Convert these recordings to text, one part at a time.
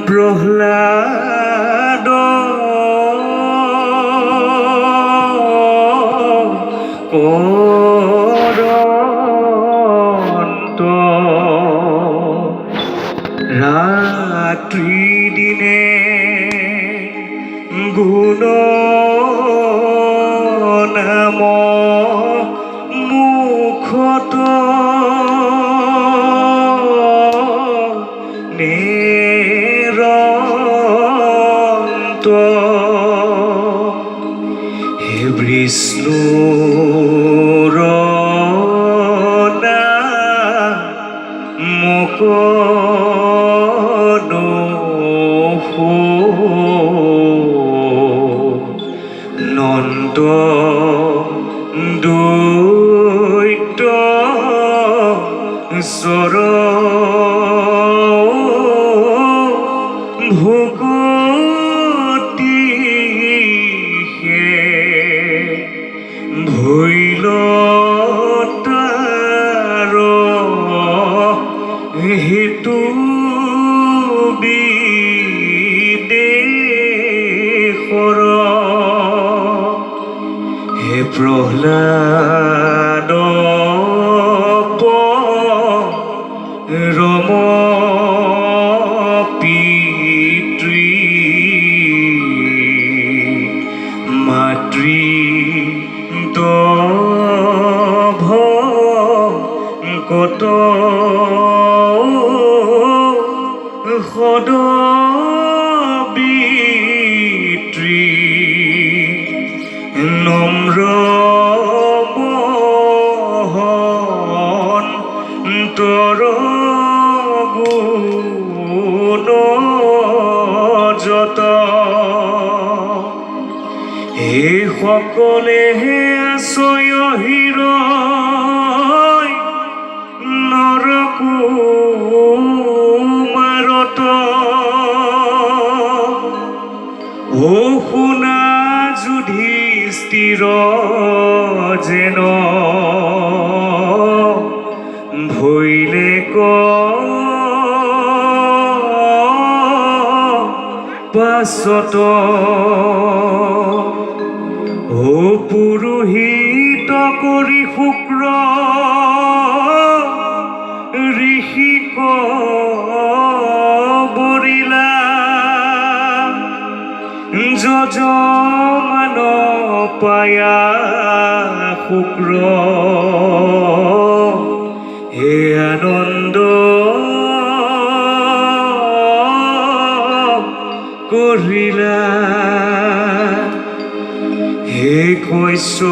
প্ৰহ্লাদ কৰন্ত ৰাত্ৰি দিনে গুণ নাম মুখত নিৰন্ত হে বিষ্ণুৰ নামক নন্দ দৈত্য চৰ ভকতি ভৈল তাৰ হেতু বিদেশৰ হে প্ৰহ্লাদ ৰম পিতৃ মাতৃ ভকত সদবিত্ৰী নম্ৰ তৰ গুণ যত এই সকলেহে আশ্ৰয় হৃদয় নৰকুমাৰত ও শুনা যুধিষ্ঠিৰ যেন ভৈলে পাছত ও পুৰোহিত কৰি শুক্ৰ ঋষিক বৰিলা যজমান পায়া শুক্ৰ হে আনন্দ কৰিলা হে কৈশপতনয়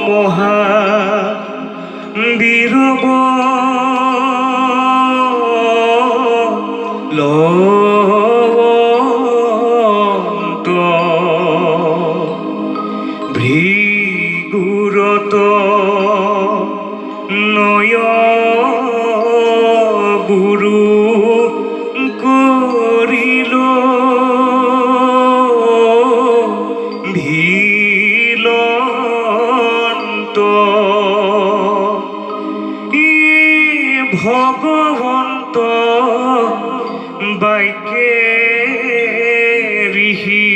মহা বীৰব লৱন্ত ভৃগুৰত নয় গুৰু কৰিল ভিলন্ত ভগৱন্ত বাক্যে ঋষি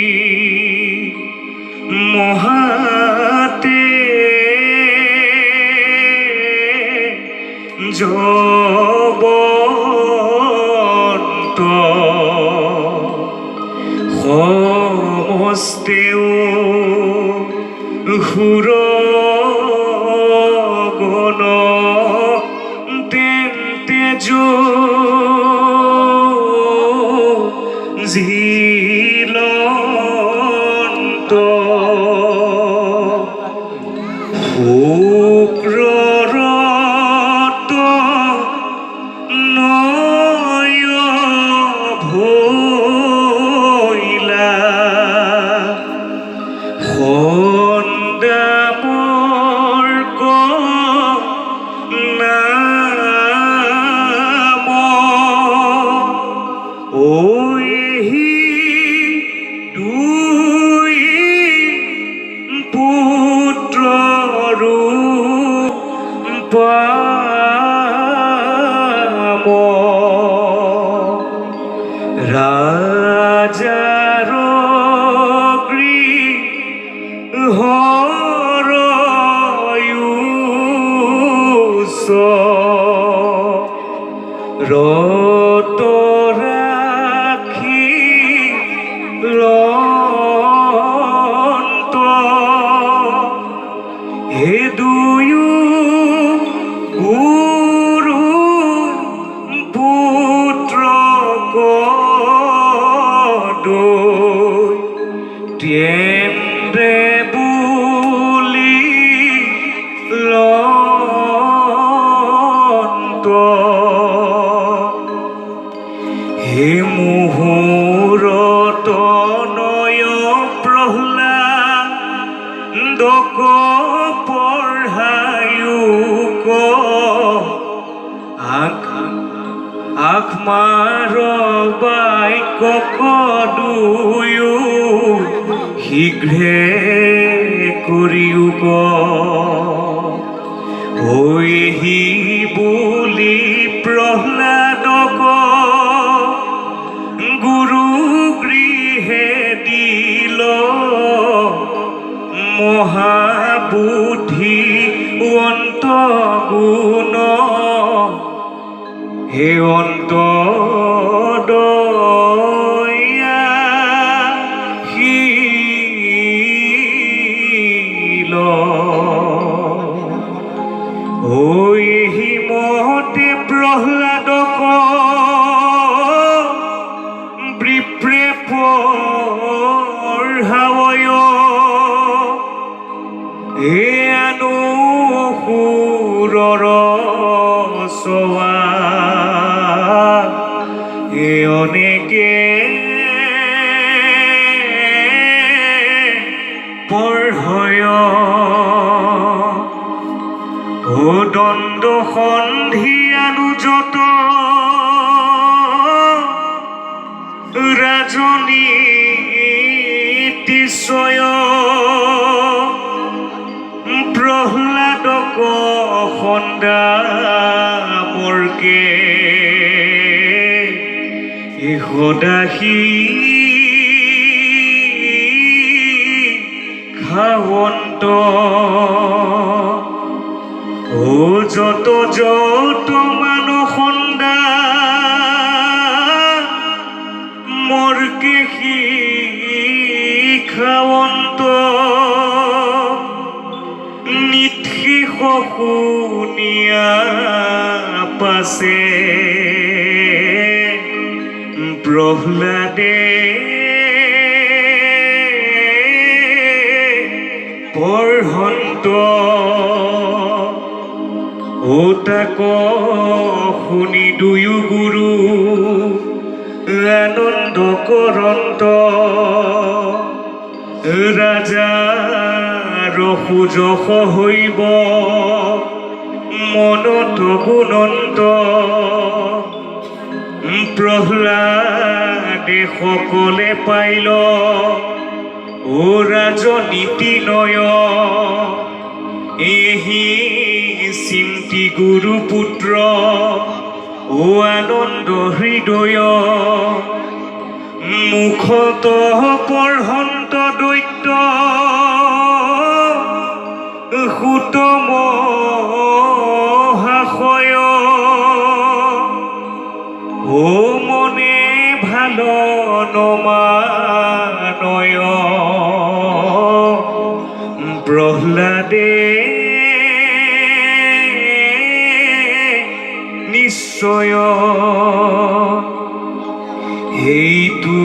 মহাতে জবন্ত সমস্তেও সুৰ গণ তেজ জিলন্ত শুক্ৰৰত নয় ভৈলা সন্দাম ৰত ৰাখি ৰন্ত হে দুয়ু গুৰু পুত্ৰ কদৈ টিয়েন্দ্ৰে বুলি লন্ত হে মুহূৰ্ত নয় প্ৰহ্লাদক পঢ়ায়ুক আখ মাৰ বাক্য কদুয়ো শীঘ্ৰে কৰিউক হৈহি বুলি প্ৰহ্লাদক গুৰু গৃহে দিল মহাবুদ্ধি অন্ত গুণ হে অন্ত দয়াশীল ঐ হিমতে প্ৰহ্লাদক বিপ্ৰে পঢ়াৱয় হে অনুসুৰৰ চোৱা হে অনেকে পঢ়য় ও দণ্ড সন্ধিয়ানো যত ৰাজনীতিশয় প্ৰহ্লাদক সন্দামৰ্কে সদাশী খাৱন্ত ও যত যত মানসন্দা মৰ্কে শিখাৱন্ত নিৎশেষ শুনিয়া পাছে প্ৰহ্লাদে পঢ়ন্ত ও তাক শুনি দুয়ো গুৰু আনন্দ কৰন্ত ৰাজাৰ সুযশ হৈব মনত গুণন্ত প্ৰহ্লাদে সকলে পাইল ও ৰাজনীতি নয় এহি চিন্তি গুৰু পুত্ৰ ও আনন্দ হৃদয় মুখত পঢ়ন্ত দৈত্য সুত মহাশয় ও মনে ভাল নমানয় প্ৰহ্লাদে নিশ্চয় এইটো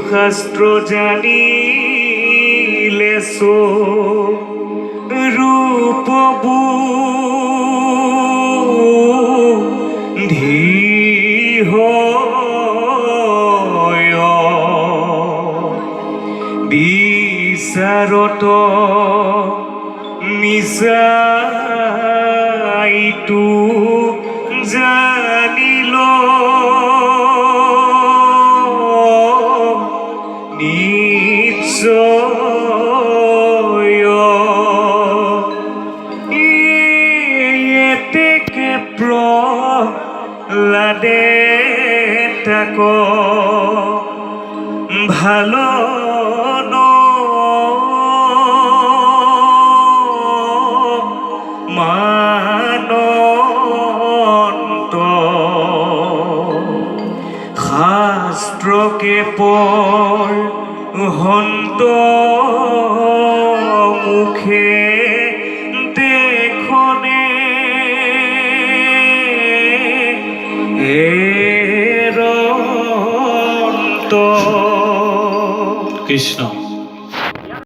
শাস্ত্ৰ জানিলে ৰূপবু ধীৰ বিচাৰত মিছাইটো জানিল নিশ্চয় এতেকে প্ৰহ্লাদে তাক ভাল মান শাস্ত্ৰকে পৰ হন্ত মুখে দেখনে এৰ অন্ত। কৃষ্ণ।